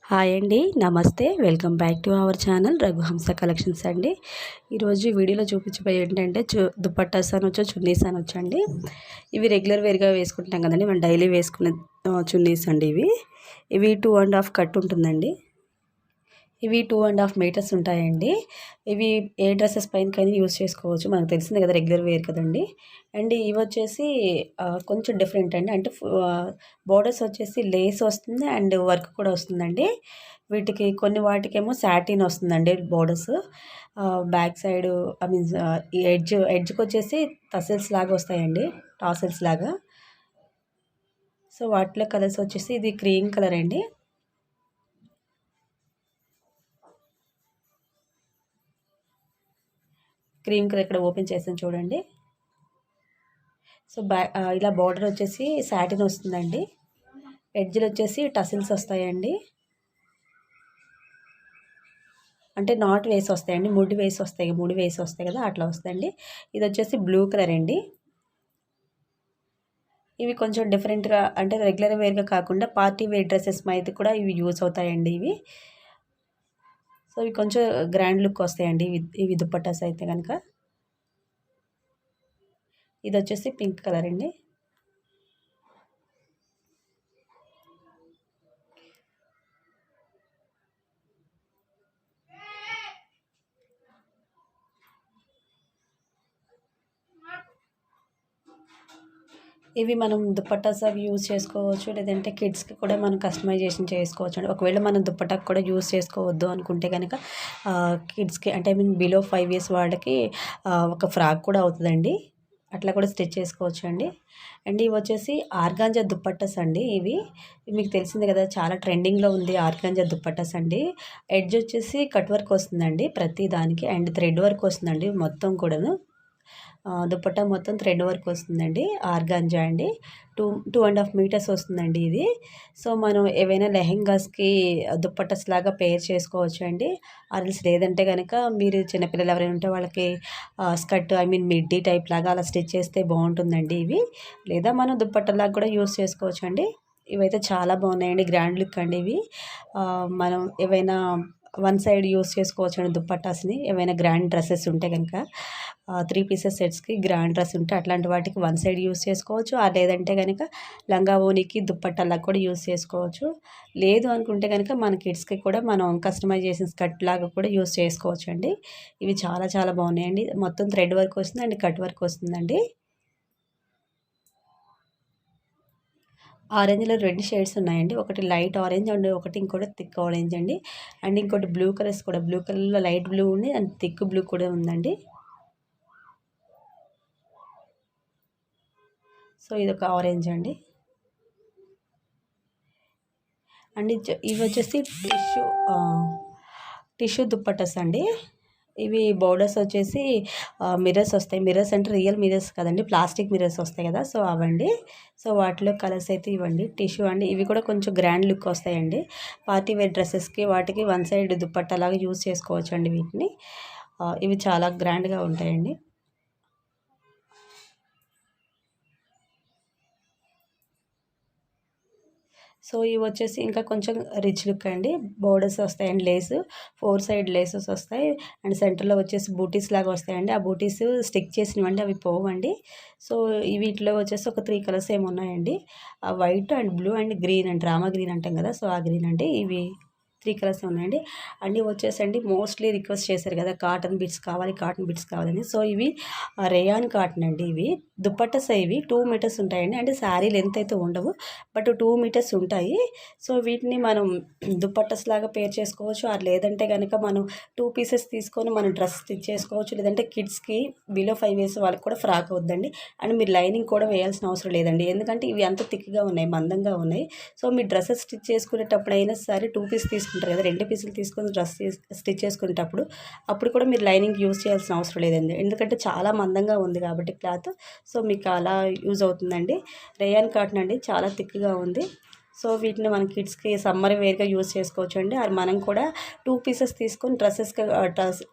Hi అండి, నమస్తే. Welcome back to our channel Raghuhamsa collections అండి. ఈరోజు వీడియోలో చూపించబోయే ఏంటంటే దుపట్టాస్ అనొచ్చు, చున్నీస్ అనొచ్చు అండి. ఇవి రెగ్యులర్ వేర్గా వేసుకుంటాం కదండి, మనం డైలీ వేసుకునే చున్నీస్ అండి. ఇవి 2.5 కట్ ఉంటుందండి. ఇవి 2.5 మీటర్స్ ఉంటాయండి. ఇవి ఏ డ్రెస్సెస్ పైనకైనా యూస్ చేసుకోవచ్చు. మనకు తెలిసిందే కదా, రెగ్యులర్ వేర్ కదండి. అండ్ ఇవి వచ్చేసి కొంచెం డిఫరెంట్ అండి. అంటే బోర్డర్స్ వచ్చేసి లేస్ వస్తుంది అండ్ వర్క్ కూడా వస్తుందండి. వీటికి వాటికేమో సాటిన్ వస్తుందండి borders. Back side I mean ఈ ఎడ్జ్కి వచ్చేసి టసల్స్ లాగా వస్తాయండి, టాసల్స్ లాగా. సో వాటిలో కలర్స్ వచ్చేసి ఇది క్రీమ్ కలర్ అండి. క్రీమ్ కలర్ ఇక్కడ ఓపెన్ చేసాను చూడండి. సో ఇలా బార్డర్ వచ్చేసి సాటిన్ వస్తుందండి. ఎడ్జ్లు వచ్చేసి టసిల్స్ వస్తాయండి. అంటే నాట్ వేసి వస్తాయండి, ముడి వేసి వస్తాయి కదా, అట్లా వస్తాయండి. ఇది వచ్చేసి బ్లూ కలర్ అండి. ఇవి కొంచెం డిఫరెంట్గా, అంటే రెగ్యులర్ వేర్గా కాకుండా పార్టీ వేర్ డ్రెస్సెస్ అయితే కూడా ఇవి యూజ్ అవుతాయండి ఇవి. సో ఇవి కొంచెం గ్రాండ్ లుక్ వస్తాయండి ఇవి దుపట్టాస్ అయితే కనుక. ఇది వచ్చేసి పింక్ కలర్ అండి. ఇవి మనం దుపట్టాస్ అవి యూజ్ చేసుకోవచ్చు, లేదంటే కిడ్స్కి కూడా మనం కస్టమైజేషన్ చేసుకోవచ్చు అండి. ఒకవేళ మనం దుపట్టాకు కూడా యూజ్ చేసుకోవద్దు అనుకుంటే కనుక కిడ్స్కి, అంటే ఐ మీన్ బిలో 5 years వాళ్ళకి ఒక ఫ్రాక్ కూడా అవుతుందండి. అట్లా కూడా స్టిచ్ చేసుకోవచ్చు అండి. అండ్ ఇవి వచ్చేసి ఆర్గాంజా దుపట్టాస్ అండి. ఇవి మీకు తెలిసిందే కదా, చాలా ట్రెండింగ్లో ఉంది ఆర్గాంజా దుపట్టాస్ అండి. ఎడ్జ్ వచ్చేసి కట్ వర్క్ వస్తుందండి ప్రతి దానికి, అండ్ థ్రెడ్ వర్క్ వస్తుందండి మొత్తం కూడాను. దుపట్టా మొత్తం థ్రెడ్ వర్క్ వస్తుందండి. ఆర్గాంజా అండి. 2.5 మీటర్స్ వస్తుందండి ఇది. సో మనం ఏవైనా లెహెంగాస్కి దుపట్టాస్ లాగా పేర్ చేసుకోవచ్చు అండి. ఆర్ఎల్స్ లేదంటే కనుక మీరు చిన్నపిల్లలు ఎవరైనా ఉంటే వాళ్ళకి skirt, I mean midi type లాగా అలా స్టిచ్ చేస్తే బాగుంటుందండి ఇవి. లేదా మనం దుపట్టాలాగా కూడా యూస్ చేసుకోవచ్చు అండి. ఇవైతే చాలా బాగున్నాయండి, గ్రాండ్ లుక్ అండి ఇవి. మనం ఏవైనా వన్ సైడ్ యూస్ చేసుకోవచ్చు అండి దుపట్టాస్ని. ఏవైనా గ్రాండ్ డ్రెస్సెస్ ఉంటే కనుక 3 పీసెస్ సెట్స్కి గ్రాండ్ డ్రెస్ ఉంటే అట్లాంటి వాటికి వన్ సైడ్ యూస్ చేసుకోవచ్చు. లేదంటే కనుక లంగా ఓనికి దుపట్టాలకు కూడా యూస్ చేసుకోవచ్చు. లేదు అనుకుంటే కనుక మన కిడ్స్కి కూడా మనం కస్టమైజేషన్ స్కర్ట్ లాగా కూడా యూస్ చేసుకోవచ్చు అండి. ఇవి చాలా చాలా బాగున్నాయండి. మొత్తం థ్రెడ్ వర్క్ వస్తుంది అండ్ కట్ వర్క్ వస్తుందండి. ఆరెంజ్లో 2 షేడ్స్ ఉన్నాయండి. ఒకటి లైట్ ఆరెంజ్ అండ్ ఇంకోటి థిక్ ఆరెంజ్ అండి. అండ్ ఇంకోటి బ్లూ కలర్స్ కూడా, బ్లూ కలర్లో లైట్ బ్లూ ఉంది అండ్ థిక్ బ్లూ కూడా ఉందండి. సో ఇదొక ఆరెంజ్ అండి. అండ్ ఇవి వచ్చేసి టిష్యూ దుప్పట్టస్ అండి. ఇవి బోర్డర్స్ వచ్చేసి మిర్రర్స్ వస్తాయి. మిర్రర్స్ అంటే రియల్ మిర్రర్స్ కదండి, ప్లాస్టిక్ మిర్రర్స్ వస్తాయి కదా, సో అవండి. సో వాటిలో కలర్స్ అయితే ఇవ్వండి, టిష్యూ అండి. ఇవి కూడా కొంచెం గ్రాండ్ లుక్ వస్తాయండి. పార్టీ వేర్ డ్రెస్సెస్కి వాటికి వన్ సైడ్ దుప్పట్టలాగా యూజ్ చేసుకోవచ్చు అండి వీటిని. ఇవి చాలా గ్రాండ్గా ఉంటాయండి. సో ఇవి వచ్చేసి ఇంకా కొంచెం రిచ్ లుక్ అండి. బోర్డర్స్ వస్తాయండి, లేసు 4 సైడ్ లేసెస్ వస్తాయి. అండ్ సెంటర్లో వచ్చేసి బూటీస్ లాగా వస్తాయండి. ఆ బూటీస్ స్టిక్ చేసినవండి, అవి పోవండి. సో వీటిలో వచ్చేసి ఒక 3 కలర్స్ ఏమి ఉన్నాయండి. White and blue and green and Rama green అంటాం కదా, సో ఆ గ్రీన్ అండి. ఇవి 3 కలర్స్ ఉన్నాయండి. అన్నీ వచ్చేసండి మోస్ట్లీ రిక్వెస్ట్ చేశారు కదా, కాటన్ బిట్స్ కావాలని. సో ఇవి రేయాన్ కాటన్ అండి. ఇవి దుపట్టస్ ఇవి 2 మీటర్స్ ఉంటాయండి. అంటే శారీ లెంత్ అయితే ఉండవు, బట్ 2 మీటర్స్ ఉంటాయి. సో వీటిని మనం దుపట్టస్ లాగా పేర్ చేసుకోవచ్చు. లేదంటే కనుక మనం 2 పీసెస్ తీసుకొని మనం డ్రెస్ స్టిచ్ చేసుకోవచ్చు. లేదంటే కిడ్స్కి బిలో 5 years వాళ్ళకి కూడా ఫ్రాక్ అవుద్దండి. అండ్ మీరు లైనింగ్ కూడా వేయాల్సిన అవసరం లేదండి, ఎందుకంటే ఇవి అంత థిక్గా ఉన్నాయి, మందంగా ఉన్నాయి. సో మీ డ్రెస్సెస్ స్టిచ్ చేసుకునేటప్పుడు అయినా సరే 2 పీస్ తీసుకుంటారు కదా, 2 పీసులు తీసుకొని డ్రెస్ స్టిచ్ చేసుకునేటప్పుడు అప్పుడు కూడా మీరు లైనింగ్ యూజ్ చేయాల్సిన అవసరం లేదండి, ఎందుకంటే చాలా మందంగా ఉంది కాబట్టి క్లాత్. సో మీకు అలా యూజ్ అవుతుందండి. రేయాన్ కాటన్ అండి, చాలా థిక్గా ఉంది. సో వీటిని మన కిడ్స్కి సమ్మర్ వేర్గా యూస్ చేసుకోవచ్చు అండి. అది మనం కూడా 2 పీసెస్ తీసుకొని డ్రెస్సెస్గా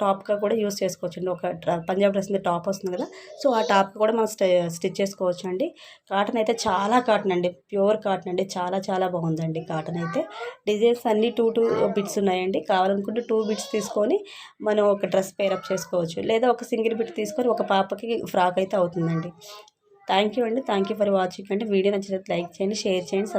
టాప్గా కూడా యూస్ చేసుకోవచ్చు అండి. ఒక పంజాబ్ డ్రెస్ మీద టాప్ వస్తుంది కదా, సో ఆ టాప్ కూడా మనం స్టిచ్ చేసుకోవచ్చు అండి. కాటన్ అయితే చాలా కాటన్ అండి, ప్యూర్ కాటన్ అండి, చాలా చాలా బాగుందండి కాటన్ అయితే. డిజైన్స్ అన్నీ 2 బిట్స్ ఉన్నాయండి. కావాలనుకుంటే 2 బిట్స్ తీసుకొని మనం ఒక డ్రెస్ పేరప్ చేసుకోవచ్చు, లేదా ఒక సింగిల్ బిట్ తీసుకొని ఒక పాపకి ఫ్రాక్ అయితే అవుతుందండి. థ్యాంక్ యూ అండి. థ్యాంక్ యూ ఫర్ వాచింగ్ అండి. వీడియో నచ్చినట్లయితే లైక్ చేయండి, షేర్ చేయండి.